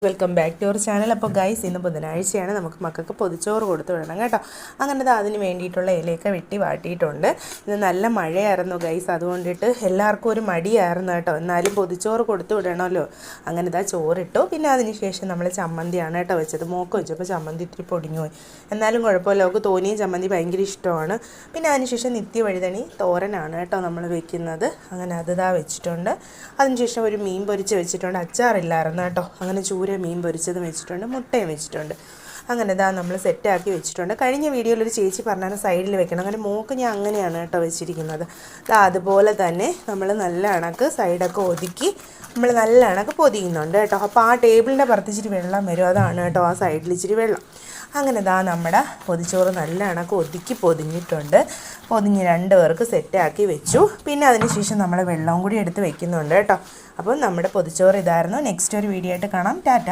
Welcome back to our channel. അപ്പോൾ guys, ഇന്ന് ബുധനാഴ്ചയാണ്. നമുക്ക് മക്കൾക്ക് പൊതിച്ചോറ് കൊടുത്തു വിടണം കേട്ടോ. അങ്ങനെ അതിന് വേണ്ടിയിട്ടുള്ള ഇലയൊക്കെ വെട്ടി വാട്ടിയിട്ടുണ്ട്. ഇന്ന് നല്ല മഴയായിരുന്നു ഗൈസ്, അതുകൊണ്ടിട്ട് എല്ലാവർക്കും ഒരു മടിയായിരുന്നു കേട്ടോ. എന്നാലും പൊതിച്ചോറ് കൊടുത്തു വിടണമല്ലോ. അങ്ങനെ ചോറിട്ടു. പിന്നെ അതിന് ശേഷം നമ്മൾ ചമ്മന്തിയാണ് കേട്ടോ വെച്ചത്. മോക്ക് വെച്ചപ്പോൾ ചമ്മന്തി ഇത്തിരി പൊടിഞ്ഞു പോയി. എന്നാലും കുഴപ്പമില്ല, അവൾക്ക് തോന്നിയ ചമ്മന്തി ഭയങ്കര ഇഷ്ടമാണ്. പിന്നെ അതിനുശേഷം നിത്യവഴുതണി തോരനാണ് കേട്ടോ നമ്മൾ വെക്കുന്നത്. അങ്ങനെ വെച്ചിട്ടുണ്ട്. അതിനുശേഷം ഒരു മീൻ പൊരിച്ച് വെച്ചിട്ടുണ്ട്. അച്ചാറില്ലായിരുന്നു കേട്ടോ. അങ്ങനെ മീൻ പൊരിച്ചതും വെച്ചിട്ടുണ്ട്, മുട്ടയും വെച്ചിട്ടുണ്ട്. അങ്ങനെ നമ്മൾ സെറ്റാക്കി വെച്ചിട്ടുണ്ട്. കഴിഞ്ഞ വീഡിയോയിൽ ഒരു ചേച്ചി പറഞ്ഞാൽ സൈഡിൽ വെക്കണം. അങ്ങനെ മോക്ക് ഞാൻ അങ്ങനെയാണ് കേട്ടോ വെച്ചിരിക്കുന്നത്. അതുപോലെ തന്നെ നമ്മൾ നല്ല കണക്ക് സൈഡൊക്കെ ഒതുക്കി നമ്മൾ നല്ല കണക്ക് പൊതിയുന്നുണ്ട് കേട്ടോ. അപ്പോൾ ആ ടേബിളിൻ്റെ പുറത്തിച്ചിരി വെള്ളം വരും, അതാണ് കേട്ടോ ആ സൈഡിൽ ഇച്ചിരി വെള്ളം. അങ്ങനെ നമ്മുടെ പൊതിച്ചോറ് നല്ല കണക്ക് ഒതുക്കി പൊതിഞ്ഞിട്ടുണ്ട്. പൊതിഞ്ഞ് 2 പേർക്ക് സെറ്റാക്കി വെച്ചു. പിന്നെ അതിന് ശേഷം നമ്മൾ വെള്ളവും കൂടി എടുത്ത് വെക്കുന്നുണ്ട് കേട്ടോ. അപ്പോൾ നമ്മുടെ പൊതിച്ചോറ് ഇതായിരുന്നു. നെക്സ്റ്റ് ഒരു വീഡിയോ ആയിട്ട് കാണാം. ടാറ്റ.